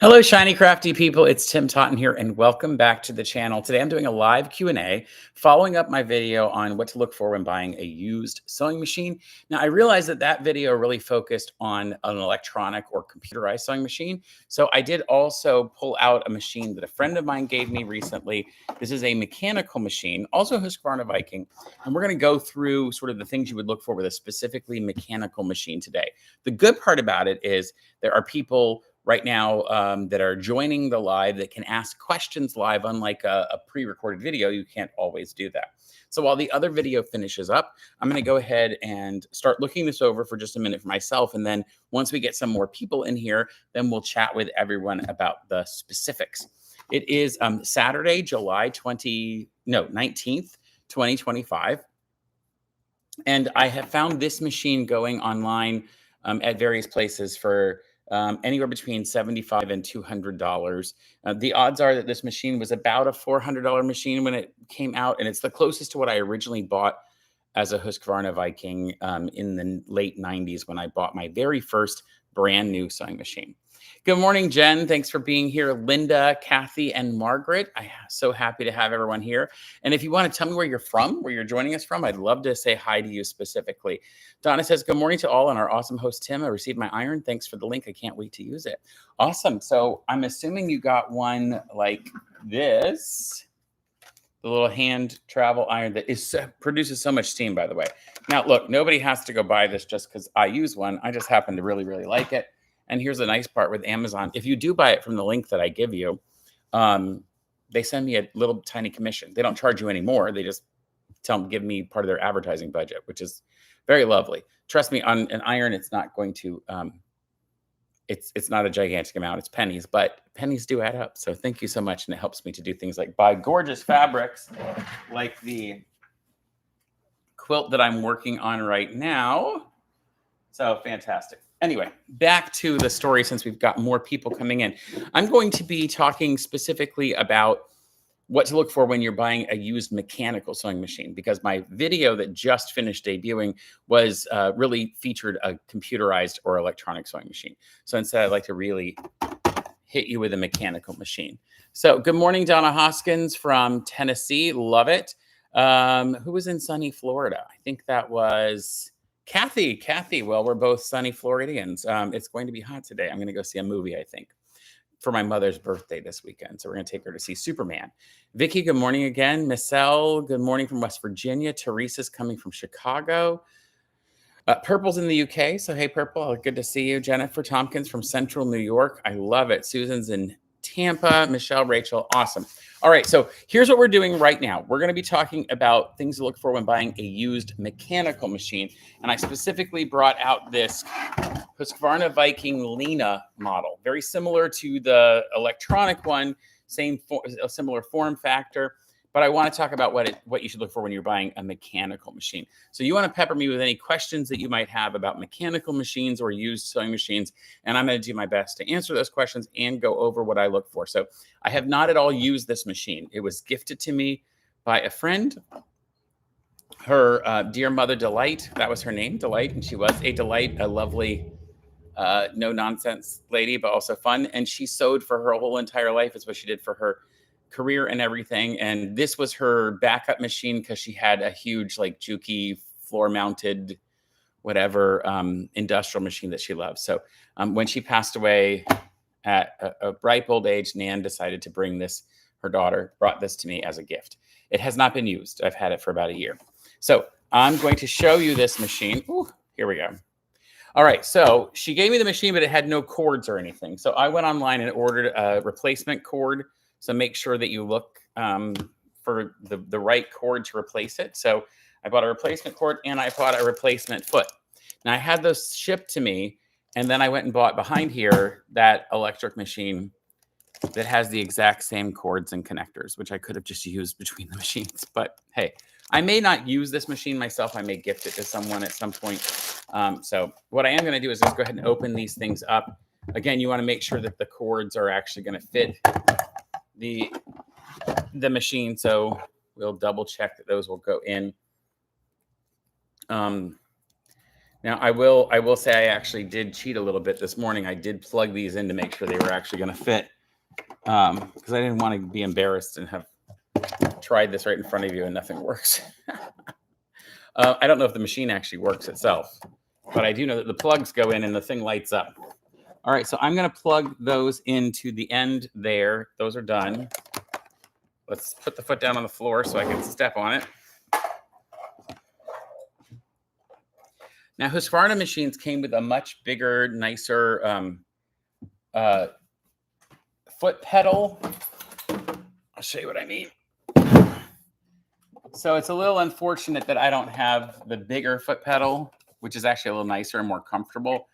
Hello, shiny crafty people. It's Tim Totten here, and welcome back to the channel. Today I'm doing a live Q&A following up my video on what to look for when buying a used sewing machine. Now, I realized that video really focused on an electronic or computerized sewing machine. So I did also pull out a machine that a friend of mine gave me recently. This is a mechanical machine, also Husqvarna Viking. And we're going to go through sort of the things you would look for with a specifically mechanical machine today. The good part about it is there are people right now that are joining the live that can ask questions live. Unlike a pre-recorded video, you can't always do that. So while the other video finishes up, I'm going to go ahead and start looking this over for just a minute for myself. And then once we get some more people in here, then we'll chat with everyone about the specifics. It is Saturday, July 19th, 2025. And I have found this machine going online at various places for anywhere between $75 and $200. The odds are that this machine was about a $400 machine when it came out, and it's the closest to what I originally bought as a Husqvarna Viking in the late 90s when I bought my very first brand new sewing machine. Good morning, Jen. Thanks for being here. Linda, Kathy, and Margaret. I'm so happy to have everyone here. And if you want to tell me where you're from, where you're joining us from, I'd love to say hi to you specifically. Donna says, good morning to all and our awesome host, Tim. I received my iron. Thanks for the link. I can't wait to use it. Awesome. So I'm assuming you got one like this, the little hand travel iron that produces so much steam, by the way. Now, look, nobody has to go buy this just because I use one. I just happen to really, really like it. And here's the nice part with Amazon. If you do buy it from the link that I give you, they send me a little tiny commission. They don't charge you anymore. They just give me part of their advertising budget, which is very lovely. Trust me, on an iron, it's not going to, it's not a gigantic amount. It's pennies, but pennies do add up. So thank you so much. And it helps me to do things like buy gorgeous fabrics like the quilt that I'm working on right now. So fantastic. Anyway, back to the story since we've got more people coming in. I'm going to be talking specifically about what to look for when you're buying a used mechanical sewing machine, because my video that just finished debuting was really featured a computerized or electronic sewing machine. So instead, I'd like to really hit you with a mechanical machine. So good morning, Donna Hoskins from Tennessee. Love it. Who was in sunny Florida? I think that was Kathy, well, we're both sunny Floridians. It's going to be hot today. I'm going to go see a movie, I think, for my mother's birthday this weekend. So we're going to take her to see Superman. Vicky, good morning again. Michelle, good morning from West Virginia. Teresa's coming from Chicago. Purple's in the UK. So, hey, Purple, good to see you. Jennifer Tompkins from Central New York. I love it. Susan's in Tampa. Michelle, Rachel, awesome. All right, so here's what we're doing right now. We're going to be talking about things to look for when buying a used mechanical machine. And I specifically brought out this Husqvarna Viking Lena model, very similar to the electronic one, a similar form factor. But I want to talk about what you should look for when you're buying a mechanical machine. So you want to pepper me with any questions that you might have about mechanical machines or used sewing machines, and I'm going to do my best to answer those questions and go over what I look for. So I have not at all used this machine. It was gifted to me by a friend. Her dear mother, Delight, that was her name, Delight, and she was a delight, a lovely, no-nonsense lady, but also fun. And she sewed for her whole entire life. It's what she did for her career and everything. And this was her backup machine because she had a huge, like, Juki floor-mounted, whatever, industrial machine that she loved. So when she passed away at a ripe old age, Nan decided to bring this, her daughter brought this to me as a gift. It has not been used. I've had it for about a year. So I'm going to show you this machine. Ooh, here we go. All right, so she gave me the machine, but it had no cords or anything. So I went online and ordered a replacement cord. So make sure that you look for the right cord to replace it. So I bought a replacement cord and I bought a replacement foot. Now I had those shipped to me, and then I went and bought behind here that electric machine that has the exact same cords and connectors, which I could have just used between the machines. But hey, I may not use this machine myself. I may gift it to someone at some point. So what I am going to do is just go ahead and open these things up. Again, you want to make sure that the cords are actually going to fit the machine, so we'll double check that those will go in. Now, I will say I actually did cheat a little bit this morning. I did plug these in to make sure they were actually going to fit, because I didn't want to be embarrassed and have tried this right in front of you and nothing works. I don't know if the machine actually works itself, but I do know that the plugs go in and the thing lights up. All right, so I'm going to plug those into the end there. Those are done. Let's put the foot down on the floor so I can step on it. Now, Husqvarna machines came with a much bigger, nicer foot pedal. I'll show you what I mean. So it's a little unfortunate that I don't have the bigger foot pedal, which is actually a little nicer and more comfortable.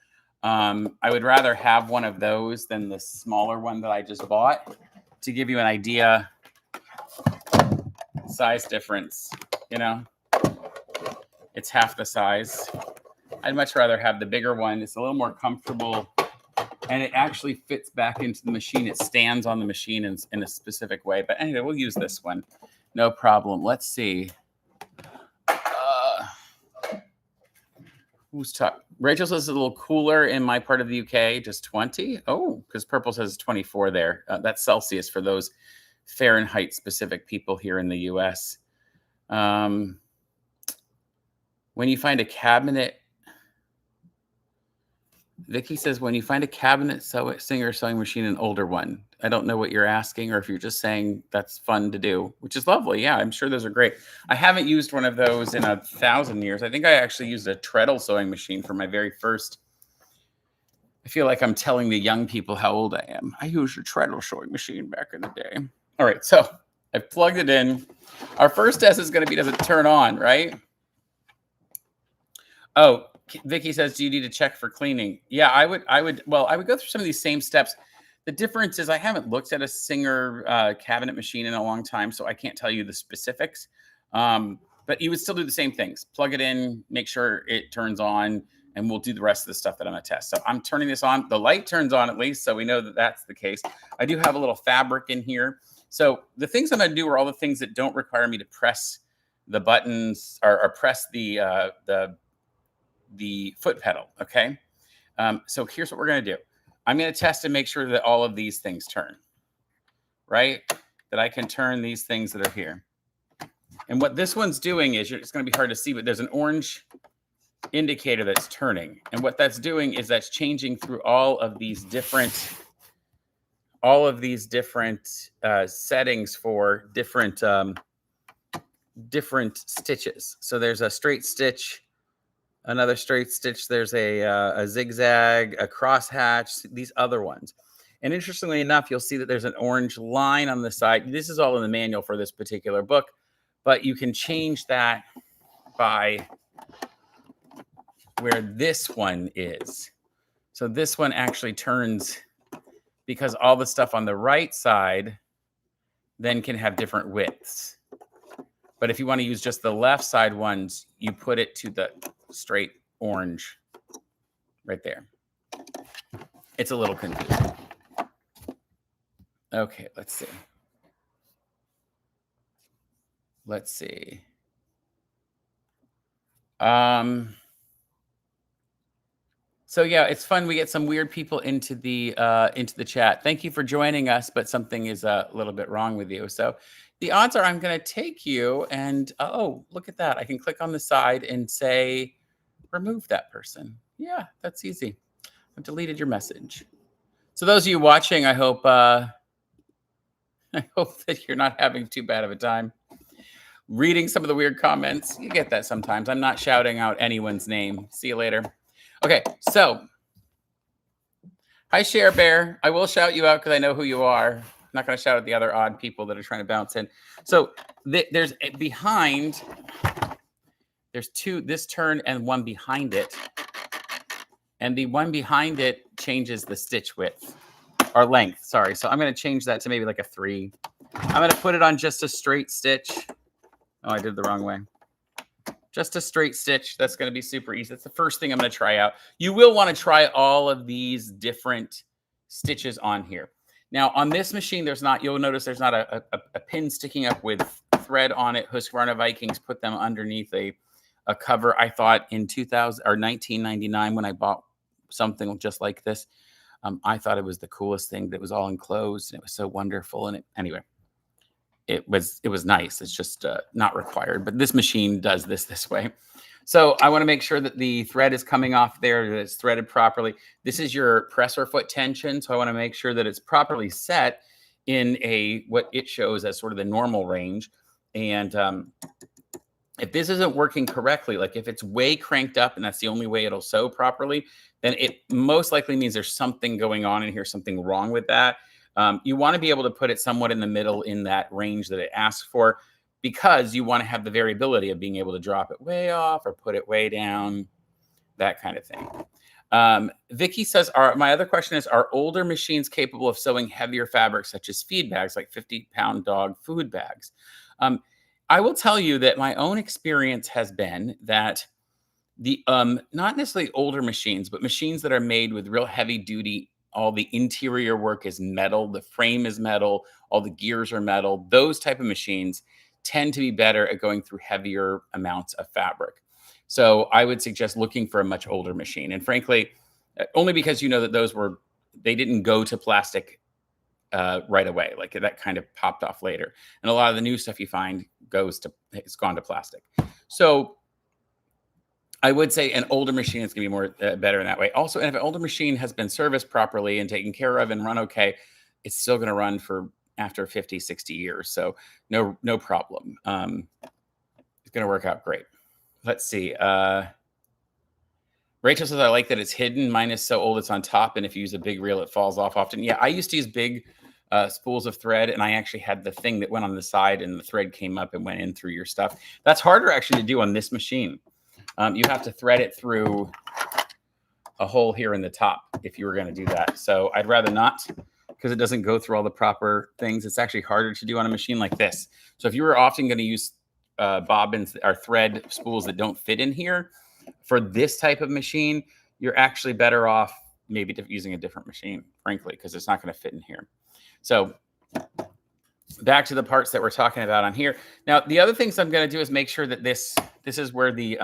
I would rather have one of those than the smaller one that I just bought. To give you an idea, size difference, you know, it's half the size. I'd much rather have the bigger one. It's a little more comfortable, and it actually fits back into the machine. It stands on the machine in a specific way. But anyway, we'll use this one. No problem. Let's see. Who's top? Rachel says it's a little cooler in my part of the UK, just 20. Oh, because Purple says 24 there. That's Celsius for those Fahrenheit specific people here in the US. When you find a cabinet, Vicky says, when you find a cabinet singer sewing machine, an older one. I don't know what you're asking, or if you're just saying that's fun to do, which is lovely. Yeah, I'm sure those are great. I haven't used one of those in 1,000 years. I think I actually used a treadle sewing machine for my very first. I feel like I'm telling the young people how old I am. I used a treadle sewing machine back in the day. All right, so I've plugged it in. Our first test is going to be, does it turn on, right? Oh, Vicky says, do you need to check for cleaning? Yeah, I would go through some of these same steps. The difference is I haven't looked at a Singer cabinet machine in a long time, so I can't tell you the specifics. But you would still do the same things. Plug it in, make sure it turns on, and we'll do the rest of the stuff that I'm going to test. So I'm turning this on. The light turns on at least, so we know that that's the case. I do have a little fabric in here. So the things I'm going to do are all the things that don't require me to press the buttons or press the foot pedal, okay? So here's what we're going to do. I'm going to test and make sure that all of these things turn, right? That I can turn these things that are here. And what this one's doing is, it's going to be hard to see, but there's an orange indicator that's turning. And what that's doing is that's changing through all of these different settings for different stitches. So there's a straight stitch, another straight stitch, there's a zigzag, a crosshatch, these other ones. And interestingly enough, you'll see that there's an orange line on the side. This is all in the manual for this particular book, but you can change that by where this one is. So this one actually turns because all the stuff on the right side then can have different widths. But if you want to use just the left side ones, you put it to the straight orange right there. It's a little confusing. Okay, let's see. Let's see. So yeah, it's fun. We get some weird people into the chat. Thank you for joining us, but something is a little bit wrong with you. So the odds are I'm going to take you and, oh, look at that. I can click on the side and say, remove that person. Yeah, that's easy. I've deleted your message. So those of you watching, I hope that you're not having too bad of a time reading some of the weird comments. You get that sometimes. I'm not shouting out anyone's name. See you later. Okay, so hi, Share Bear. I will shout you out because I know who you are. I'm not going to shout at the other odd people that are trying to bounce in. So there's behind, there's two, this turn and one behind it. And the one behind it changes the stitch width or length. Sorry. So I'm going to change that to maybe like a 3. I'm going to put it on just a straight stitch. Oh, I did it the wrong way. Just a straight stitch. That's going to be super easy. That's the first thing I'm going to try out. You will want to try all of these different stitches on here. Now, on this machine, you'll notice there's not a pin sticking up with thread on it. Husqvarna Vikings put them underneath a a cover. I thought in 2000 or 1999 when I bought something just like this, I thought it was the coolest thing. That was all enclosed and it was so wonderful. And anyway, it was nice. It's just not required, but this machine does this way. So I want to make sure that the thread is coming off there, that it's threaded properly. This is your presser foot tension. So I want to make sure that it's properly set in what it shows as sort of the normal range. And if this isn't working correctly, like if it's way cranked up and that's the only way it'll sew properly, then it most likely means there's something going on in here, something wrong with that. You want to be able to put it somewhat in the middle in that range that it asks for, because you want to have the variability of being able to drop it way off or put it way down, that kind of thing. Vicky says, my other question is, are older machines capable of sewing heavier fabrics such as feed bags, like 50-pound dog food bags? I will tell you that my own experience has been that the not necessarily older machines, but machines that are made with real heavy duty, all the interior work is metal, the frame is metal, all the gears are metal, those type of machines tend to be better at going through heavier amounts of fabric. So I would suggest looking for a much older machine. And frankly, only because you know that they didn't go to plastic right away. Like that kind of popped off later. And a lot of the new stuff you find it's gone to plastic. So I would say an older machine is going to be more better in that way. Also, and if an older machine has been serviced properly and taken care of and run okay, it's still going to run for after 50, 60 years. So no problem. It's going to work out great. Let's see. Rachel says, I like that it's hidden. Mine is so old it's on top, and if you use a big reel, it falls off often. Yeah, I used to use big spools of thread, and I actually had the thing that went on the side, and the thread came up and went in through your stuff. That's harder actually to do on this machine. You have to thread it through a hole here in the top if you were going to do that. So I'd rather not, because it doesn't go through all the proper things. It's actually harder to do on a machine like this. So if you were often going to use bobbins or thread spools that don't fit in here, for this type of machine, you're actually better off maybe using a different machine, frankly, because it's not going to fit in here. So back to the parts that we're talking about on here. Now, the other things I'm going to do is make sure that this is where the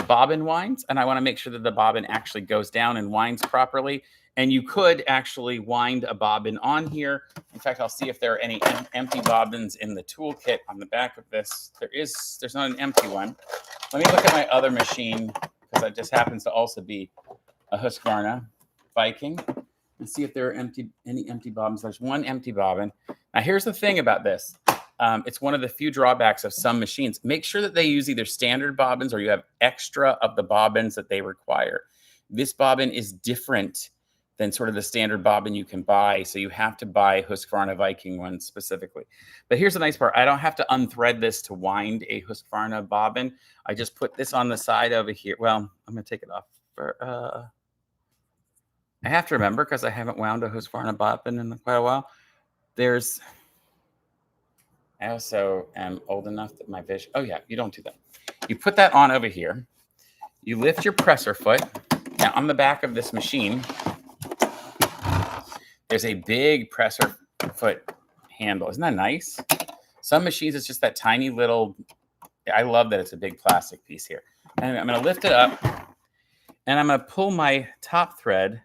bobbin winds, and I want to make sure that the bobbin actually goes down and winds properly. And you could actually wind a bobbin on here. In fact, I'll see if there are any empty bobbins in the toolkit on the back of this. There's not an empty one. Let me look at my other machine, because that just happens to also be a Husqvarna Viking, and see if there are any empty bobbins. There's one empty bobbin. Now, here's the thing about this. It's one of the few drawbacks of some machines. Make sure that they use either standard bobbins or you have extra of the bobbins that they require. This bobbin is different than sort of the standard bobbin you can buy. So you have to buy Husqvarna Viking ones specifically. But here's the nice part. I don't have to unthread this to wind a Husqvarna bobbin. I just put this on the side over here. Well, I'm going to take it off. I have to remember, because I haven't wound a Husqvarna bobbin in quite a while. I also am old enough that my vision. Oh, yeah, you don't do that. You put that on over here. You lift your presser foot. Now, on the back of this machine, there's a big presser foot handle. Isn't that nice? Some machines, it's just that tiny little. I love that it's a big plastic piece here. And I'm going to lift it up, and I'm going to pull my top thread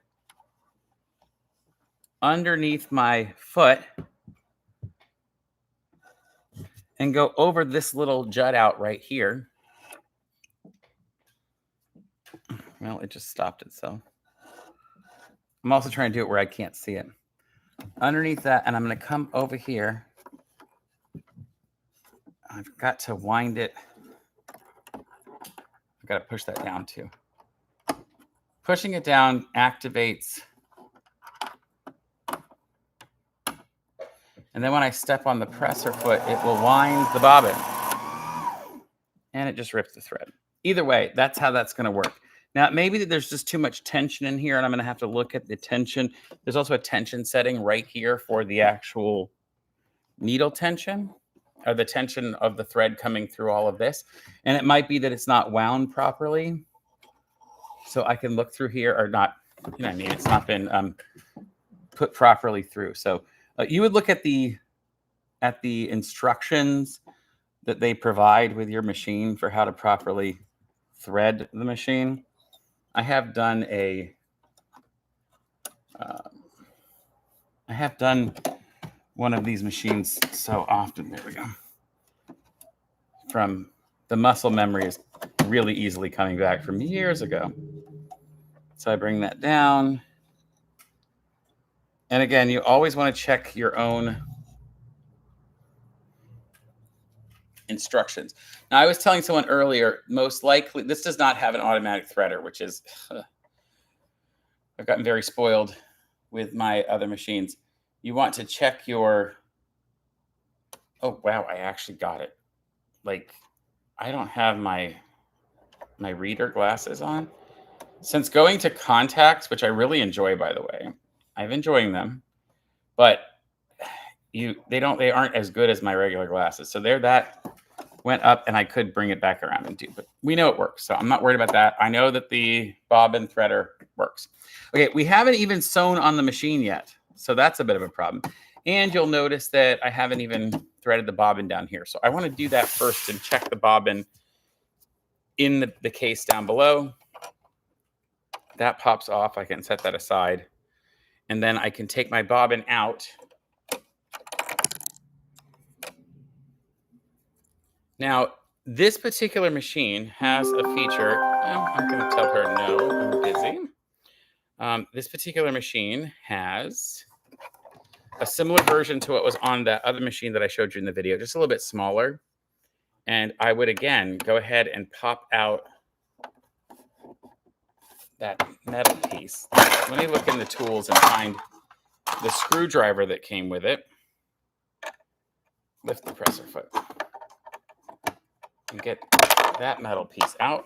underneath my foot and go over this little jut out right here. Well, it just stopped itself. I'm also trying to do it where I can't see it. Underneath that, and I'm going to come over here. I've got to wind it. I've got to push that down too. Pushing it down activates. And then when I step on the presser foot, it will wind the bobbin. And it just rips the thread. Either way, that's how that's going to work. Now, maybe there's just too much tension in here, and I'm going to have to look at the tension. There's also a tension setting right here for the actual needle tension, or the tension of the thread coming through all of this. And it might be that it's not wound properly. So I can look through here, or not, you know what I mean? It's not been put properly through. So you would look at the instructions that they provide with your machine for how to properly thread the machine. I have done one of these machines so often. There we go. From the muscle memory is really easily coming back from years ago. So I bring that down. And again, you always want to check your own instructions. Now, I was telling someone earlier, most likely, this does not have an automatic threader, which is, I've gotten very spoiled with my other machines. You want to check your, oh, wow, I actually got it. Like, I don't have my reader glasses on. Since going to contacts, which I really enjoy, by the way, I'm enjoying them, but they aren't as good as my regular glasses. So that went up, and I could bring it back around and do, but we know it works, so I'm not worried about that. I know that the bobbin threader works. Okay, we haven't even sewn on the machine yet, so that's a bit of a problem. And you'll notice that I haven't even threaded the bobbin down here. So I want to do that first and check the bobbin in the case down below. That pops off. I can set that aside. And then I can take my bobbin out. Now, this particular machine has a feature. Well, I'm going to tell her no, I'm busy. This particular machine has a similar version to what was on that other machine that I showed you in the video, just a little bit smaller. And I would, again, go ahead and pop out that metal piece. Let me look in the tools and find the screwdriver that came with it. Lift the presser foot and get that metal piece out.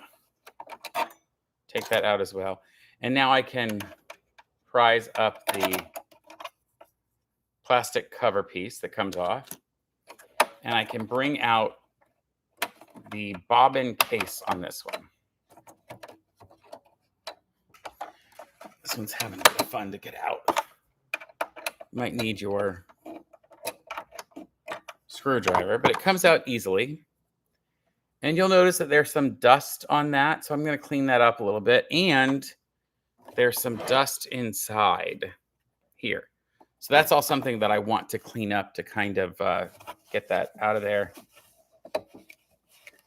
Take that out as well. And now I can prise up the plastic cover piece that comes off. And I can bring out the bobbin case on this one. This one's having a bit of fun to get out. You might need your screwdriver, but it comes out easily. And you'll notice that there's some dust on that. So I'm going to clean that up a little bit. And there's some dust inside here. So that's all something that I want to clean up to kind of get that out of there.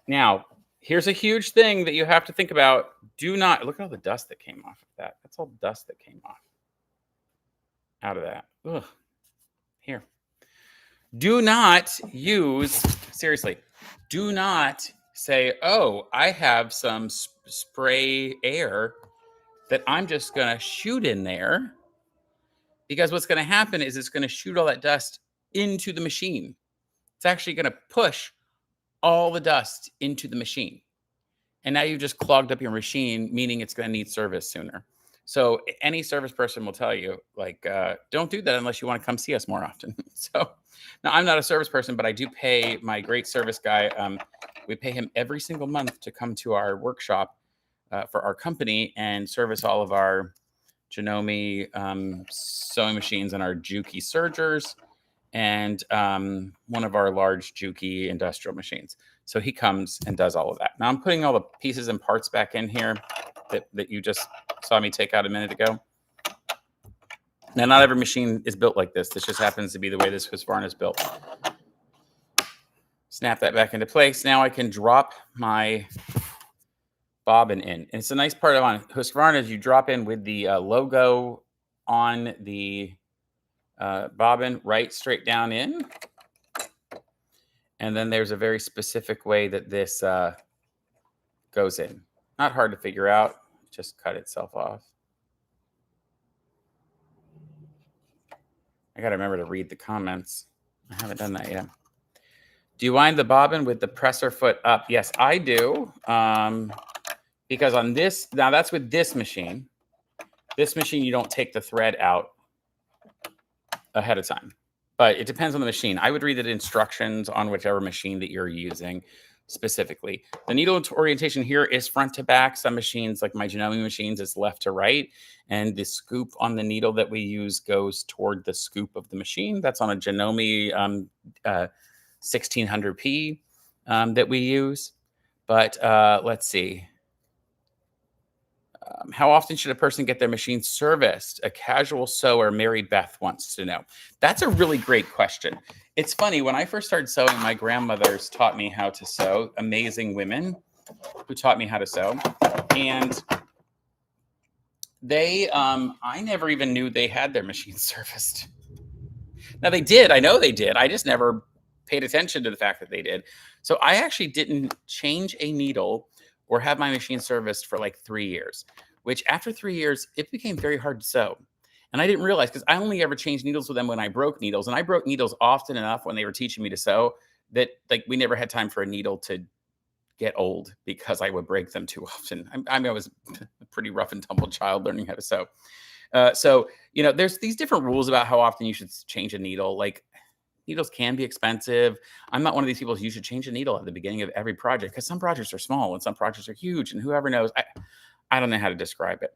Now, here's a huge thing that you have to think about. Do not, look at all the dust that came off of that. That's all dust that came off out of that. Ugh. Here. Do not use, seriously, do not say, oh, I have some spray air that I'm just going to shoot in there. Because what's going to happen is it's going to shoot all that dust into the machine. It's actually going to push all the dust into the machine. And now you've just clogged up your machine, meaning it's going to need service sooner. So any service person will tell you, like, don't do that unless you want to come see us more often. So now I'm not a service person, but I do pay my great service guy. We pay him every single month to come to our workshop for our company and service all of our Janome sewing machines and our Juki sergers and one of our large Juki industrial machines. So he comes and does all of that. Now I'm putting all the pieces and parts back in here that you just saw me take out a minute ago. Now, not every machine is built like this. This just happens to be the way this Husqvarna is built. Snap that back into place. Now I can drop my bobbin in. And it's a nice part on Husqvarna is you drop in with the logo on the bobbin right straight down in. And then there's a very specific way that this goes in. Not hard to figure out. Just cut itself off. I got to remember to read the comments. I haven't done that yet. Do you wind the bobbin with the presser foot up? Yes, I do. Because on this, now that's with this machine. This machine, you don't take the thread out ahead of time. But it depends on the machine. I would read the instructions on whichever machine that you're using specifically. The needle orientation here is front to back. Some machines, like my Janome machines, is left to right. And the scoop on the needle that we use goes toward the scoop of the machine. That's on a Janome 1600P. that we use. But let's see. How often should a person get their machine serviced? A casual sewer, Mary Beth wants to know. That's a really great question. It's funny, when I first started sewing, my grandmothers taught me how to sew, amazing women who taught me how to sew. And I never even knew they had their machine serviced. Now they did, I know they did. I just never paid attention to the fact that they did. So I actually didn't change a needle or have my machine serviced for like 3 years, which after 3 years, it became very hard to sew. And I didn't realize, because I only ever changed needles with them when I broke needles. And I broke needles often enough when they were teaching me to sew that like we never had time for a needle to get old because I would break them too often. I mean, I was a pretty rough and tumble child learning how to sew. So, there's these different rules about how often you should change a needle. Like needles can be expensive. I'm not one of these people who you should change a needle at the beginning of every project, because some projects are small and some projects are huge, and whoever knows, I don't know how to describe it.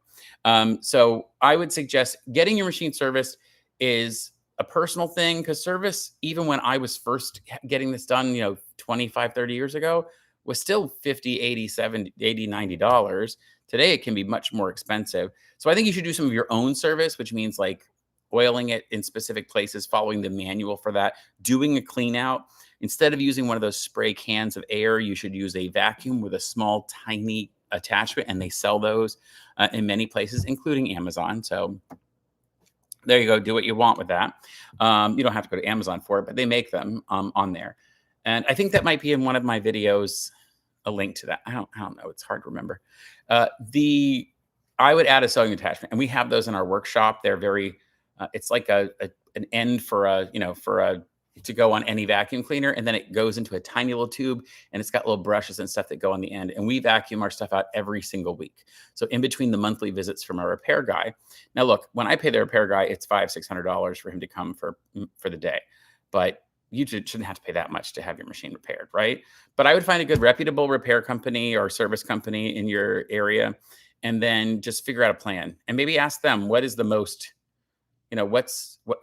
So I would suggest getting your machine serviced is a personal thing, because service, even when I was first getting this done, 25, 30 years ago, was still 50, 80, 70, 80, $90. Today, it can be much more expensive. So I think you should do some of your own service, which means like oiling it in specific places, following the manual for that, doing a clean out. Instead of using one of those spray cans of air, you should use a vacuum with a small, tiny attachment, and they sell those in many places, including Amazon. So there you go. Do what you want with that. You don't have to go to Amazon for it, but they make them on there. And I think that might be in one of my videos, a link to that. I don't know. It's hard to remember. I would add a sewing attachment, and we have those in our workshop. They're very, it's like an end for to go on any vacuum cleaner, and then it goes into a tiny little tube, and it's got little brushes and stuff that go on the end. And we vacuum our stuff out every single week. So in between the monthly visits from a repair guy. Now, look, when I pay the repair guy, it's $500-$600 for him to come for the day, but you shouldn't have to pay that much to have your machine repaired, right? But I would find a good reputable repair company or service company in your area, and then just figure out a plan, and maybe ask them what is the most,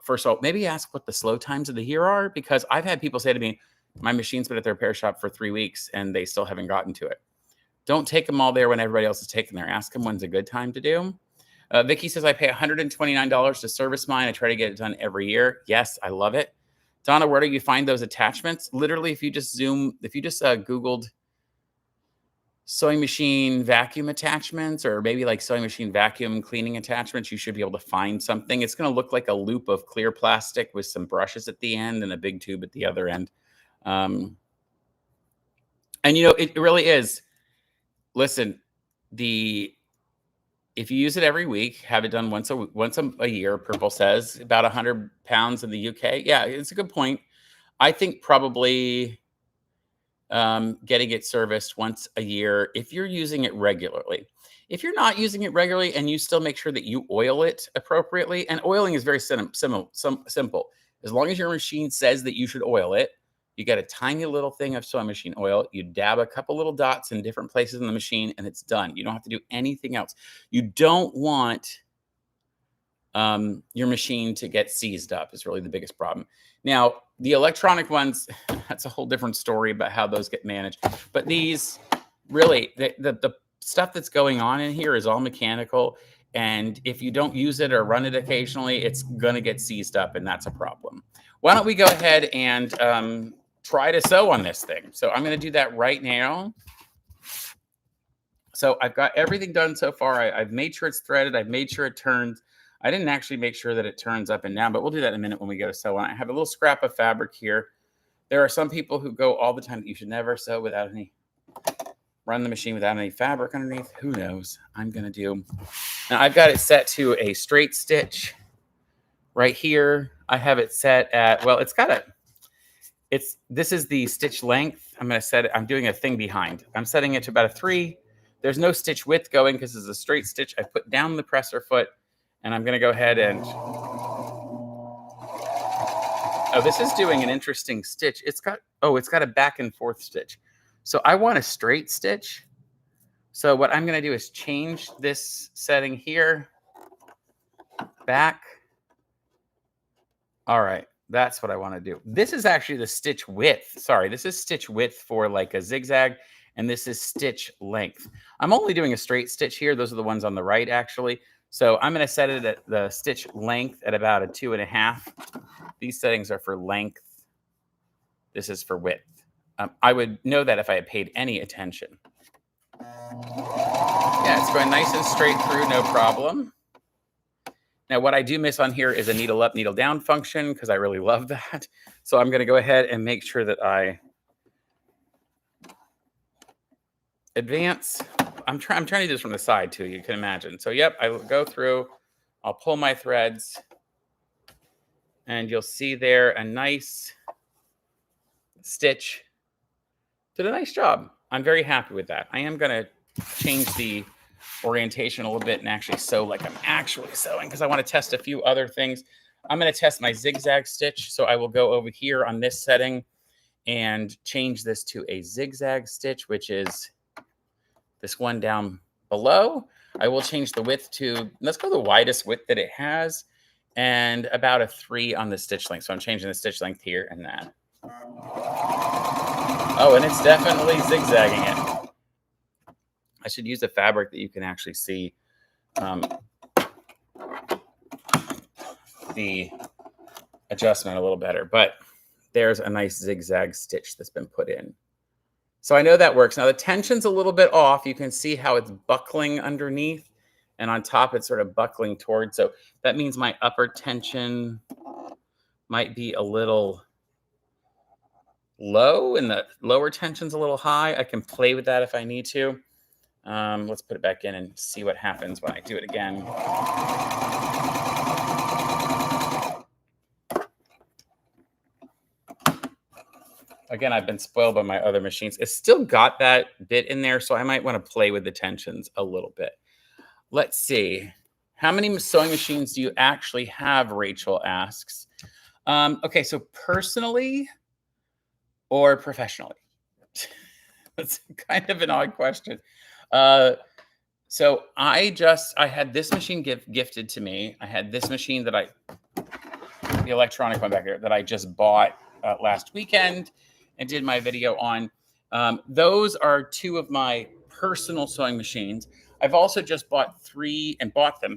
first of all, maybe ask what the slow times of the year are, because I've had people say to me, my machine's been at their repair shop for 3 weeks and they still haven't gotten to it. Don't take them all there when everybody else is taking there. Ask them when's a good time to do. Vicky says, I pay $129 to service mine. I try to get it done every year. Yes, I love it. Donna, where do you find those attachments? Literally, if you just Googled sewing machine vacuum attachments, or maybe like sewing machine vacuum cleaning attachments, you should be able to find something. It's going to look like a loop of clear plastic with some brushes at the end and a big tube at the other end. And it really is. Listen, if you use it every week, have it done once a year, Purple says, about 100 pounds in the UK. Yeah, it's a good point. I think probably getting it serviced once a year if you're using it regularly. If you're not using it regularly, and you still make sure that you oil it appropriately, and oiling is very simple. As long as your machine says that you should oil it, you get a tiny little thing of sewing machine oil. You dab a couple little dots in different places in the machine, and it's done. You don't have to do anything else. You don't want your machine to get seized up is really the biggest problem. Now, the electronic ones, that's a whole different story about how those get managed. But these, really, the stuff that's going on in here is all mechanical. And if you don't use it or run it occasionally, it's going to get seized up, and that's a problem. Why don't we go ahead and try to sew on this thing? So I'm going to do that right now. So I've got everything done so far. I've made sure it's threaded. I've made sure it turns. I didn't actually make sure that it turns up and down, but we'll do that in a minute when we go to sew on. I have a little scrap of fabric here. There are some people who go all the time that you should never sew without run the machine without any fabric underneath. Who knows? I'm going to do. Now I've got it set to a straight stitch right here. I have it set at, well, this is the stitch length. I'm going to set it. I'm doing a thing behind. I'm setting it to about a 3. There's no stitch width going because it's a straight stitch. I put down the presser foot, and I'm going to go ahead and, oh, this is doing an interesting stitch. It's got a back and forth stitch. So I want a straight stitch. So what I'm going to do is change this setting here, back. All right. That's what I want to do. This is actually the stitch width. Sorry, this is stitch width for like a zigzag, and this is stitch length. I'm only doing a straight stitch here. Those are the ones on the right, actually. So I'm going to set it at the stitch length at about a 2.5. These settings are for length. This is for width. I would know that if I had paid any attention. Yeah, it's going nice and straight through, no problem. Now, what I do miss on here is a needle up, needle down function because I really love that. So I'm going to go ahead and make sure that I advance. I'm trying to do this from the side too, you can imagine. So yep, I will go through, I'll pull my threads, and you'll see there a nice stitch. Did a nice job. I'm very happy with that. I am going to change the orientation a little bit and actually sew like I'm actually sewing because I want to test a few other things. I'm going to test my zigzag stitch. So I will go over here on this setting and change this to a zigzag stitch, which is this one down below. I will change the width to, let's go the widest width that it has, and about a 3 on the stitch length. So I'm changing the stitch length here and that. Oh, and it's definitely zigzagging it. I should use a fabric that you can actually see the adjustment a little better. But there's a nice zigzag stitch that's been put in. So I know that works. Now the tension's a little bit off. You can see how it's buckling underneath, and on top it's sort of buckling towards. So that means my upper tension might be a little low and the lower tension's a little high. I can play with that if I need to. Let's put it back in and see what happens when I do it again. Again, I've been spoiled by my other machines. It's still got that bit in there, so I might want to play with the tensions a little bit. Let's see. How many sewing machines do you actually have, Rachel asks. Okay, so personally or professionally? That's kind of an odd question. So I had this machine gifted to me. I had this machine that the electronic one back here that I just bought last weekend and did my video on. Those are 2 of my personal sewing machines. I've also just bought 3 and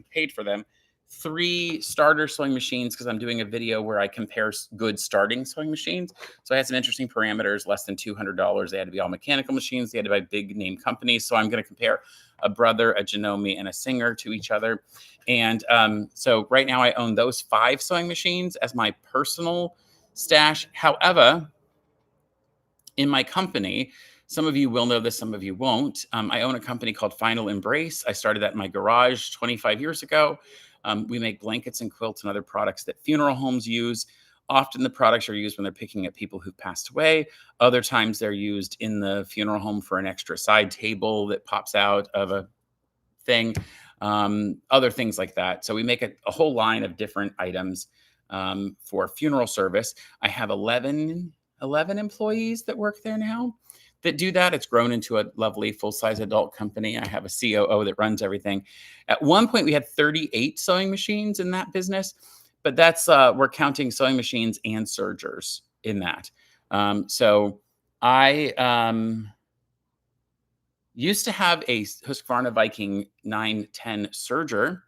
paid for them, 3 starter sewing machines because I'm doing a video where I compare good starting sewing machines. So I had some interesting parameters, less than $200. They had to be all mechanical machines. They had to be big name companies. So I'm going to compare a Brother, a Janome, and a Singer to each other. And so right now I own those 5 sewing machines as my personal stash. However, in my company, some of you will know this, some of you won't. I own a company called Final Embrace. I started that in my garage 25 years ago. We make blankets and quilts and other products that funeral homes use. Often the products are used when they're picking up people who've passed away. Other times they're used in the funeral home for an extra side table that pops out of a thing, other things like that. So we make a whole line of different items for funeral service. I have 11 employees that work there now that do that. It's grown into a lovely full-size adult company. I have a COO that runs everything. At one point, we had 38 sewing machines in that business, but that's we're counting sewing machines and sergers in that. So I used to have a Husqvarna Viking 910 serger,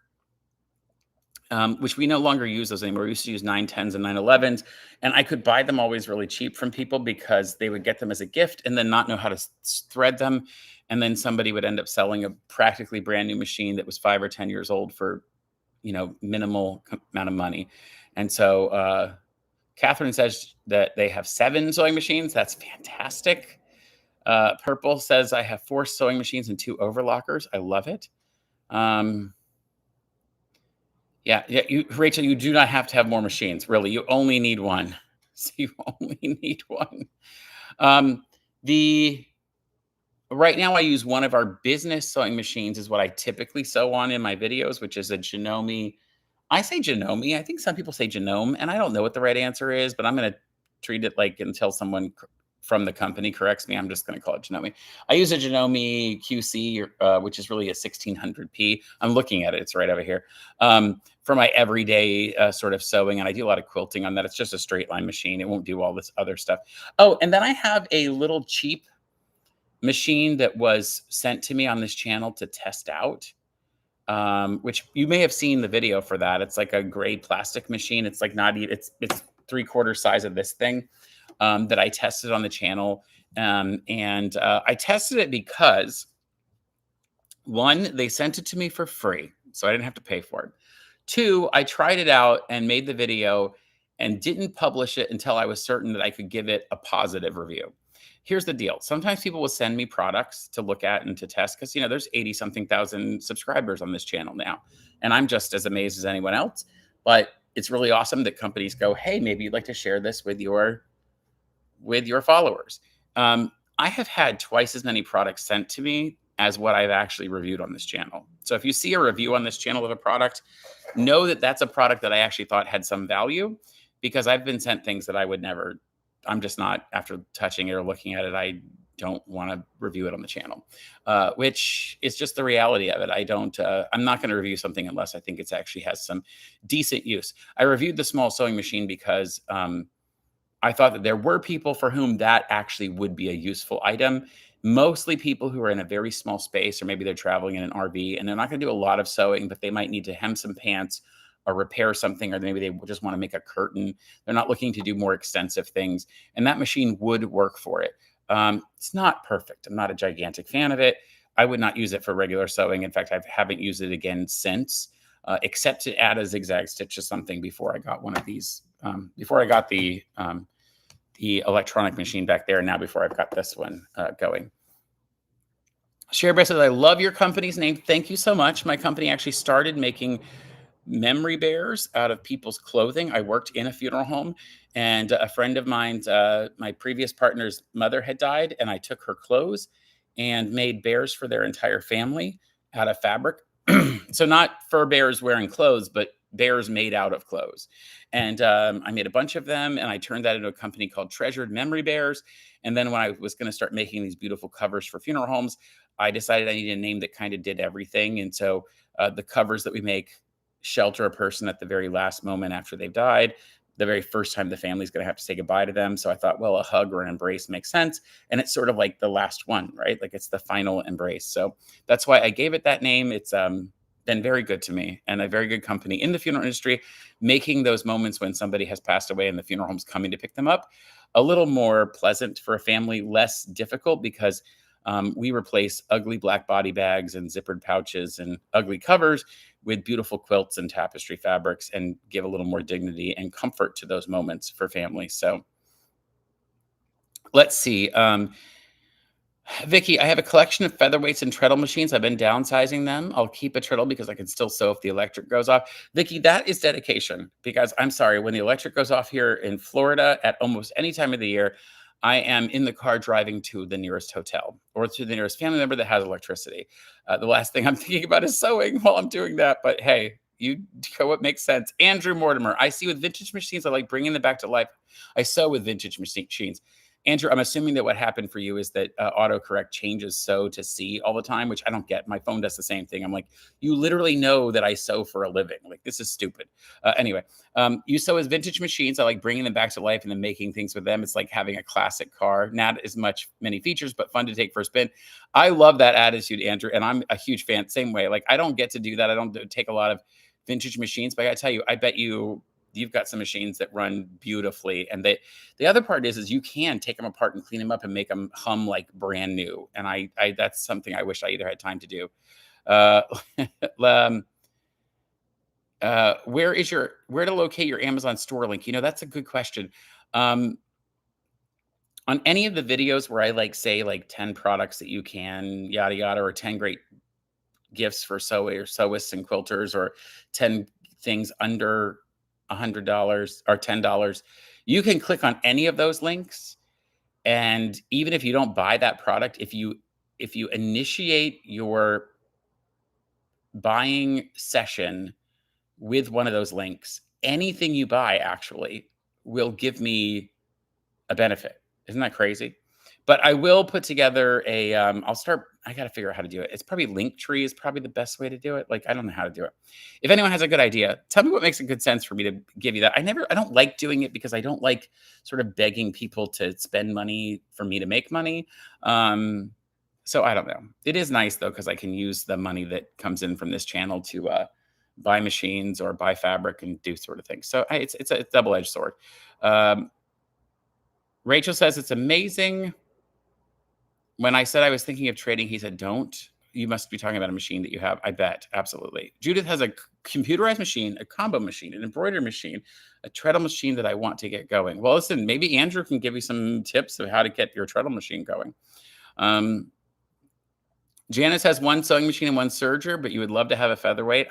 which we no longer use those anymore. We used to use 910s and 911s, and I could buy them always really cheap from people because they would get them as a gift and then not know how to thread them. And then somebody would end up selling a practically brand new machine that was 5 or 10 years old for, minimal amount of money. And so Catherine says that they have 7 sewing machines. That's fantastic. Purple says I have 4 sewing machines and 2 overlockers. I love it. Yeah, Rachel, you do not have to have more machines. Really, you only need 1. So you only need 1. Right now I use one of our business sewing machines is what I typically sew on in my videos, which is a Janome. I say Janome. I think some people say Janome, and I don't know what the right answer is, but I'm going to treat it like until someone from the company corrects me. I'm just going to call it Janome. I use a Janome QC, which is really a 1600P. I'm looking at it. It's right over here. for my everyday sort of sewing. And I do a lot of quilting on that. It's just a straight line machine. It won't do all this other stuff. Oh, and then I have a little cheap machine that was sent to me on this channel to test out, which you may have seen the video for that. It's like a gray plastic machine. It's like not even, it's 3/4 size of this thing, that I tested on the channel. And I tested it because one, they sent it to me for free, so I didn't have to pay for it. Two, I tried it out and made the video and didn't publish it until I was certain that I could give it a positive review. Here's the deal. Sometimes people will send me products to look at and to test because, there's 80 something thousand subscribers on this channel now. And I'm just as amazed as anyone else. But it's really awesome that companies go, hey, maybe you'd like to share this with your followers. I have had twice as many products sent to me as what I've actually reviewed on this channel. So if you see a review on this channel of a product, know that that's a product that I actually thought had some value, because I've been sent things that I would never, I'm just not, after touching it or looking at it, I don't want to review it on the channel, which is just the reality of it. I'm not going to review something unless I think it's actually has some decent use. I reviewed the small sewing machine because I thought that there were people for whom that actually would be a useful item. Mostly people who are in a very small space, or maybe they're traveling in an RV and they're not going to do a lot of sewing, but they might need to hem some pants or repair something, or maybe they just want to make a curtain. They're not looking to do more extensive things. And that machine would work for it. It's not perfect. I'm not a gigantic fan of it. I would not use it for regular sewing. In fact, I haven't used it again since, except to add a zigzag stitch to something before I got one of these, before I got the electronic machine back there. And now before I've got this one going. Sharebear says, I love your company's name. Thank you so much. My company actually started making memory bears out of people's clothing. I worked in a funeral home, and a friend of mine's, my previous partner's mother had died, and I took her clothes and made bears for their entire family out of fabric. So not fur bears wearing clothes, but bears made out of clothes. And I made a bunch of them, and I turned that into a company called Treasured Memory Bears. And then when I was going to start making these beautiful covers for funeral homes, I decided I needed a name that kind of did everything. And so the covers that we make shelter a person at the very last moment after they've died, the very first time the family's going to have to say goodbye to them. So I thought, well, a hug or an embrace makes sense. And it's sort of like the last one, right? Like it's the final embrace. So that's why I gave it that name. It's been very good to me, and a very good company in the funeral industry, making those moments when somebody has passed away and the funeral home's coming to pick them up a little more pleasant for a family, less difficult, because we replace ugly black body bags and zippered pouches and ugly covers with beautiful quilts and tapestry fabrics, and give a little more dignity and comfort to those moments for families. So let's see. Vicky, I have a collection of featherweights and treadle machines. I've been downsizing them. I'll keep a treadle because I can still sew if the electric goes off. Vicky, that is dedication, because I'm sorry, when the electric goes off here in Florida at almost any time of the year, I am in the car driving to the nearest hotel or to the nearest family member that has electricity. The last thing I'm thinking about is sewing while I'm doing that. But hey, you go what makes sense. Andrew Mortimer, I see with vintage machines, I like bringing them back to life. I sew with vintage machines. Andrew, I'm assuming that what happened for you is that autocorrect changes sew to see all the time, which I don't get. My phone does the same thing. I'm like, you literally know that I sew for a living. Like, this is stupid. Anyway, you sew with vintage machines. I like bringing them back to life and then making things with them. It's like having a classic car. Not as many features, but fun to take for a spin. I love that attitude, Andrew, and I'm a huge fan. Same way. Like, I don't get to do that. I don't take a lot of vintage machines, but I gotta tell you, I bet you've got some machines that run beautifully. And the other part is you can take them apart and clean them up and make them hum like brand new. And I that's something I wish I either had time to do. Where to locate your Amazon store link? That's a good question. On any of the videos where I say 10 products that you can yada yada, or 10 great gifts for sewists and quilters, or 10 things under $100 or $10, you can click on any of those links. And even if you don't buy that product, if you initiate your buying session with one of those links, anything you buy actually will give me a benefit. Isn't that crazy? But I will put together a, I got to figure out how to do it. It's probably Linktree is probably the best way to do it. Like, I don't know how to do it. If anyone has a good idea, tell me what makes a good sense for me to give you that. I don't like doing it because I don't like sort of begging people to spend money for me to make money. So I don't know. It is nice though, because I can use the money that comes in from this channel to buy machines or buy fabric and do sort of things. So it's a double-edged sword. Um, Rachel says it's amazing. When I said I was thinking of trading, he said, don't. You must be talking about a machine that you have. I bet. Absolutely. Judith has a computerized machine, a combo machine, an embroidery machine, a treadle machine that I want to get going. Well, listen, maybe Andrew can give you some tips of how to get your treadle machine going. Janice has one sewing machine and one serger, but you would love to have a featherweight.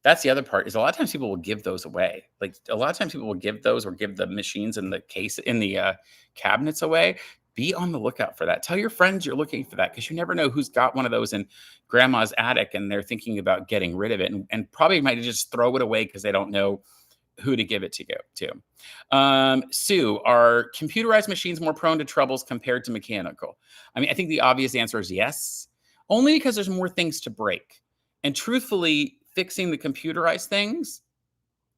That's the other part is a lot of times people will give those away. Like a lot of times people will give those or give the machines in the case in the cabinets away. Be on the lookout for that. Tell your friends you're looking for that because you never know who's got one of those in grandma's attic and they're thinking about getting rid of it and probably might just throw it away because they don't know who to give it to. Sue, are computerized machines more prone to troubles compared to mechanical? I mean, I think the obvious answer is yes, only because there's more things to break. And truthfully, fixing the computerized things,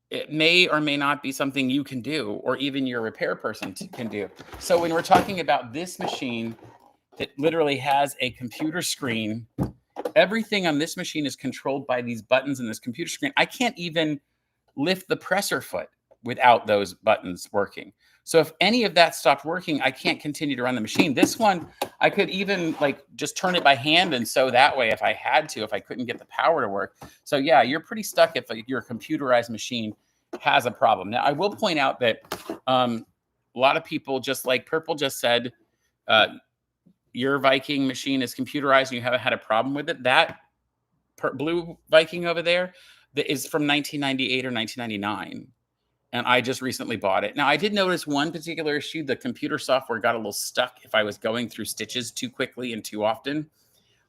it may or may not be something you can do or even your repair person can do. So when we're talking about this machine that literally has a computer screen, everything on this machine is controlled by these buttons in this computer screen. I can't even lift the presser foot without those buttons working. So if any of that stopped working, I can't continue to run the machine. This one, I could even like just turn it by hand and sew that way if I had to, if I couldn't get the power to work. So yeah, you're pretty stuck if your computerized machine has a problem. Now, I will point out that a lot of people, just like Purple just said, your Viking machine is computerized and you haven't had a problem with it. That blue Viking over there that is from 1998 or 1999. And I just recently bought it. Now, I did notice one particular issue. The computer software got a little stuck if I was going through stitches too quickly and too often.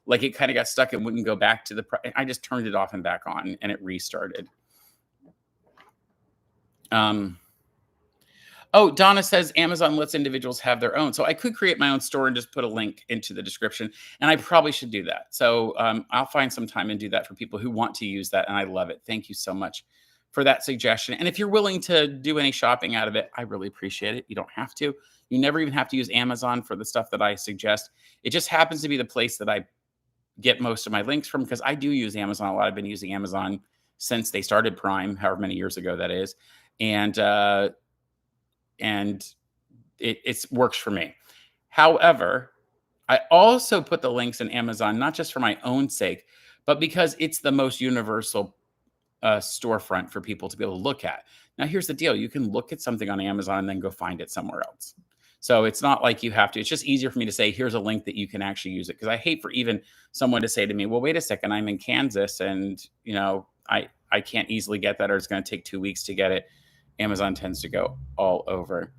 Like it kind of got stuck and wouldn't go back to I just turned it off and back on and it restarted. Oh, Donna says Amazon lets individuals have their own. So I could create my own store and just put a link into the description. And I probably should do that. So I'll find some time and do that for people who want to use that. And I love it. Thank you so much for that suggestion. And if you're willing to do any shopping out of it, I really appreciate it. You don't have to. You never even have to use Amazon for the stuff that I suggest. It just happens to be the place that I get most of my links from because I do use Amazon a lot. I've been using Amazon since they started Prime, however many years ago that is. And it works for me. However, I also put the links in Amazon, not just for my own sake, but because it's the most universal storefront for people to be able to look at. Now, here's the deal. You can look at something on Amazon and then go find it somewhere else. So it's not like you have to. It's just easier for me to say, here's a link that you can actually use it. Because I hate for even someone to say to me, well, wait a second, I'm in Kansas and, I can't easily get that or it's going to take 2 weeks to get it. Amazon tends to go all over.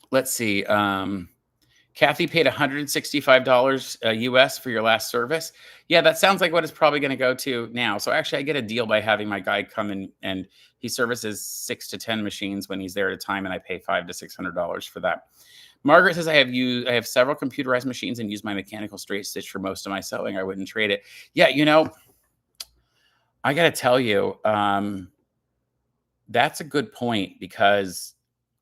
Let's see. Kathy paid $165 US for your last service. Yeah, that sounds like what it's probably going to go to now. So actually, I get a deal by having my guy come in and he services 6 to 10 machines when he's there at a time, and I pay $500 to $600 for that. Margaret says I have several computerized machines and use my mechanical straight stitch for most of my sewing. I wouldn't trade it. Yeah, I got to tell you, that's a good point because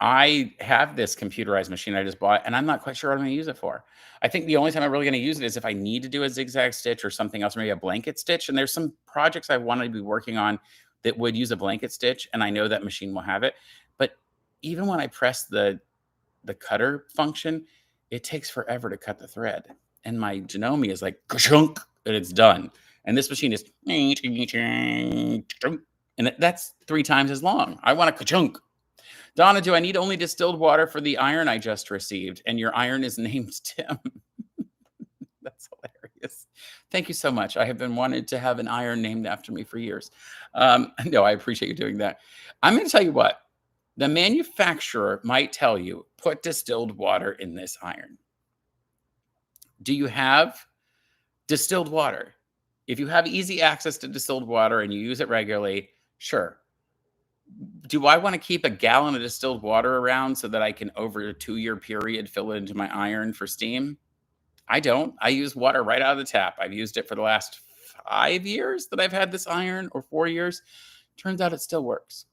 I have this computerized machine I just bought, and I'm not quite sure what I'm going to use it for. I think the only time I'm really going to use it is if I need to do a zigzag stitch or something else, maybe a blanket stitch. And there's some projects I want to be working on that would use a blanket stitch, and I know that machine will have it. But even when I press the cutter function, it takes forever to cut the thread. And my Janome is like, ka-chunk, and it's done. And this machine is, and that's 3 times as long. I want a ka-chunk. Donna, do I need only distilled water for the iron I just received? And your iron is named Tim. That's hilarious. Thank you so much. I have been wanted to have an iron named after me for years. No, I appreciate you doing that. I'm going to tell you what. The manufacturer might tell you, put distilled water in this iron. Do you have distilled water? If you have easy access to distilled water and you use it regularly, sure. Do I want to keep a gallon of distilled water around so that I can, over a 2-year period, fill it into my iron for steam? I don't. I use water right out of the tap. I've used it for the last 5 years that I've had this iron, or 4 years. Turns out it still works.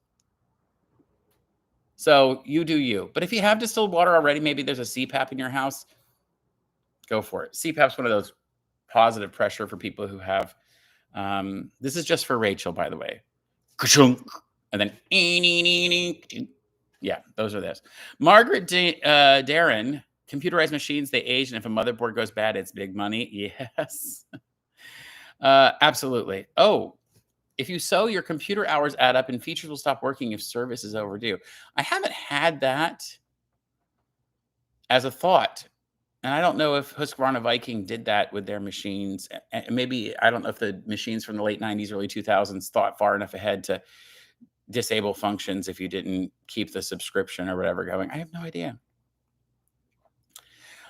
So you do you. But if you have distilled water already, maybe there's a CPAP in your house, go for it. CPAP's one of those positive pressure for people who have, this is just for Rachel, by the way. And then, yeah, those are this. Margaret Darren, computerized machines, they age, and if a motherboard goes bad, it's big money. Yes. Absolutely. Oh, if you sew, your computer hours add up and features will stop working if service is overdue. I haven't had that as a thought. And I don't know if Husqvarna Viking did that with their machines. Maybe, I don't know if the machines from the late 90s, early 2000s thought far enough ahead to disable functions if you didn't keep the subscription or whatever going. I have no idea.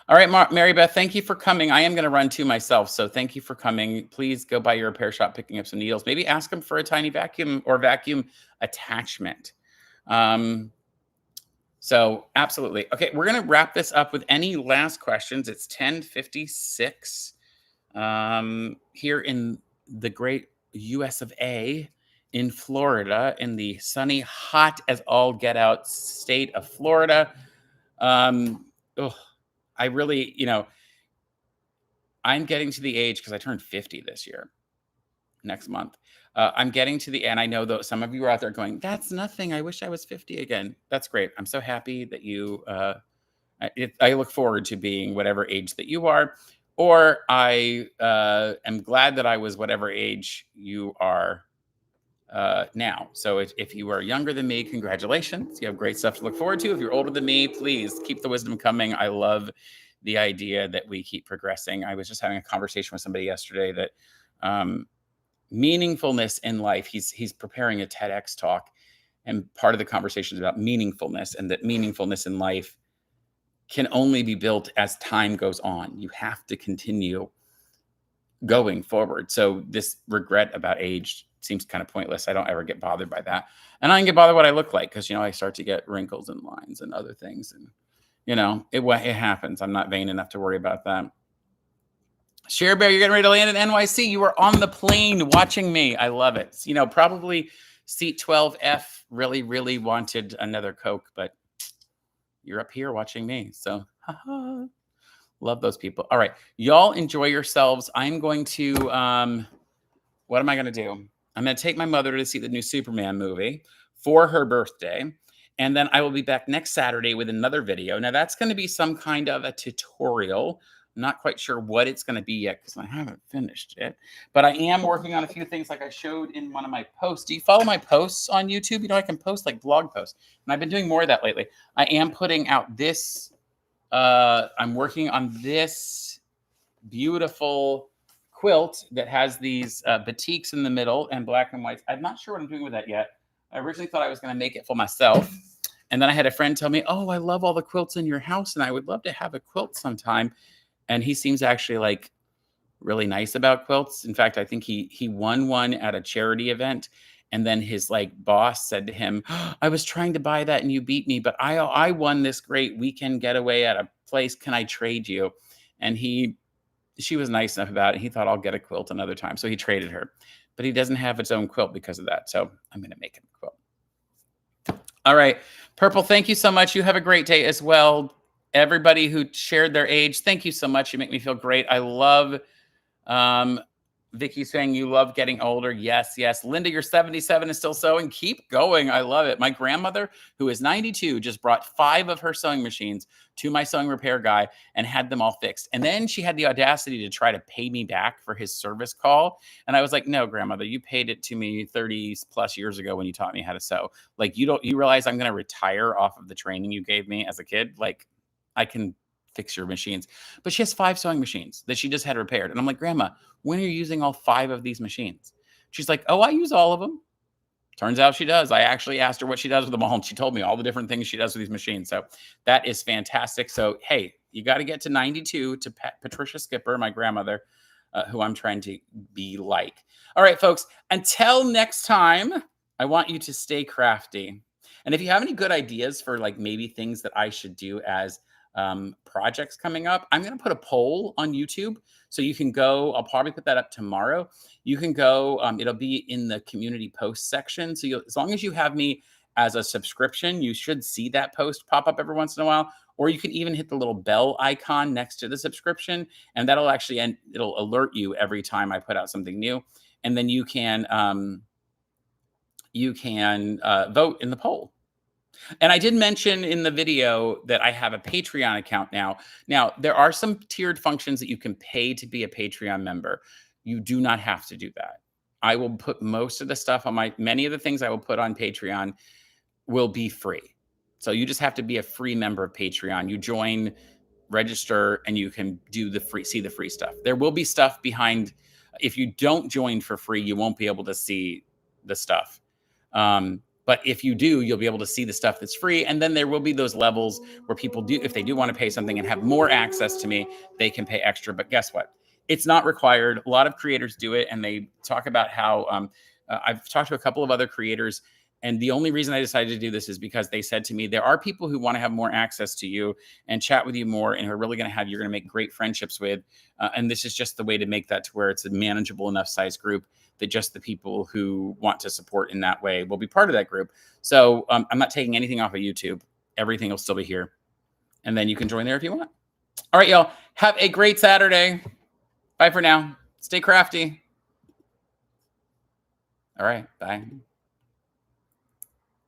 All right, Mary Beth, thank you for coming. I am going to run too myself, so thank you for coming. Please go by your repair shop picking up some needles. Maybe ask them for a tiny vacuum or vacuum attachment. So absolutely. Okay, we're going to wrap this up with any last questions. It's 10:56 here in the great US of A, in Florida, in the sunny, hot as all get out state of Florida. I really, I'm getting to the age, because I turned 50 this year, next month. I'm getting to the end. I know that some of you are out there going, that's nothing. I wish I was 50 again. That's great. I'm so happy that you, I look forward to being whatever age that you are, or I am glad that I was whatever age you are now. So if you are younger than me, congratulations. You have great stuff to look forward to. If you're older than me, please keep the wisdom coming. I love the idea that we keep progressing. I was just having a conversation with somebody yesterday that meaningfulness in life, he's preparing a TEDx talk, and part of the conversation is about meaningfulness, and that meaningfulness in life can only be built as time goes on. You have to continue going forward. So this regret about age seems kind of pointless. I don't ever get bothered by that. And I don't get bothered what I look like, because, I start to get wrinkles and lines and other things. And, it happens. I'm not vain enough to worry about that. Share Bear, you're getting ready to land in NYC. You are on the plane watching me. I love it. Probably seat 12F really, really wanted another Coke, but you're up here watching me. So, love those people. All right. Y'all enjoy yourselves. I'm going to, what am I going to do? I'm going to take my mother to see the new Superman movie for her birthday. And then I will be back next Saturday with another video. Now, that's going to be some kind of a tutorial. I'm not quite sure what it's going to be yet, because I haven't finished it. But I am working on a few things, like I showed in one of my posts. Do you follow my posts on YouTube? I can post like blog posts. And I've been doing more of that lately. I am putting out this. I'm working on this beautiful quilt that has these batiks in the middle and black and whites. I'm not sure what I'm doing with that yet. I originally thought I was going to make it for myself. And then I had a friend tell me, oh, I love all the quilts in your house, and I would love to have a quilt sometime. And he seems actually like really nice about quilts. In fact, I think he won one at a charity event. And then his boss said to him, I was trying to buy that and you beat me, but I won this great weekend getaway at a place. Can I trade you? And she was nice enough about it. He thought, I'll get a quilt another time. So he traded her, but he doesn't have its own quilt because of that. So I'm going to make him a quilt. All right. Purple, thank you so much. You have a great day as well. Everybody who shared their age, thank you so much. You make me feel great. I love Vicky saying you love getting older. Yes, yes. Linda, you're 77 and still sewing. Keep going. I love it. My grandmother, who is 92, just brought 5 of her sewing machines to my sewing repair guy and had them all fixed. And then she had the audacity to try to pay me back for his service call. And I was like, no, grandmother, you paid it to me 30 plus years ago when you taught me how to sew. You realize I'm going to retire off of the training you gave me as a kid? I can fix your machines. But she has 5 sewing machines that she just had repaired. And I'm like, Grandma, when are you using all 5 of these machines? She's like, oh, I use all of them. Turns out she does. I actually asked her what she does with them all, and she told me all the different things she does with these machines. So that is fantastic. So, hey, you got to get to 92 to Patricia Skipper, my grandmother, who I'm trying to be like. All right, folks, until next time, I want you to stay crafty. And if you have any good ideas for like maybe things that I should do as projects coming up, I'm going to put a poll on YouTube. So you can go, I'll probably put that up tomorrow. You can go, it'll be in the community post section. So as long as you have me as a subscription, you should see that post pop up every once in a while. Or you can even hit the little bell icon next to the subscription, and that'll actually, and it'll alert you every time I put out something new. And then you can vote in the poll. And I did mention in the video that I have a Patreon account now. Now, there are some tiered functions that you can pay to be a Patreon member. You do not have to do that. I will put most of the stuff on many of the things I will put on Patreon will be free. So you just have to be a free member of Patreon. You join, register, and you can see the free stuff. There will be stuff behind. If you don't join for free, you won't be able to see the stuff. But if you do, you'll be able to see the stuff that's free. And then there will be those levels where people do, if they do want to pay something and have more access to me, they can pay extra. But guess what? It's not required. A lot of creators do it, and they talk about how I've talked to a couple of other creators. And the only reason I decided to do this is because they said to me, there are people who want to have more access to you and chat with you more, and are really going to have, you're going to make great friendships with. And this is just the way to make that to where it's a manageable enough size group that just the people who want to support in that way will be part of that group. So I'm not taking anything off of YouTube. Everything will still be here. And then you can join there if you want. All right, y'all. Have a great Saturday. Bye for now. Stay crafty. All right. Bye.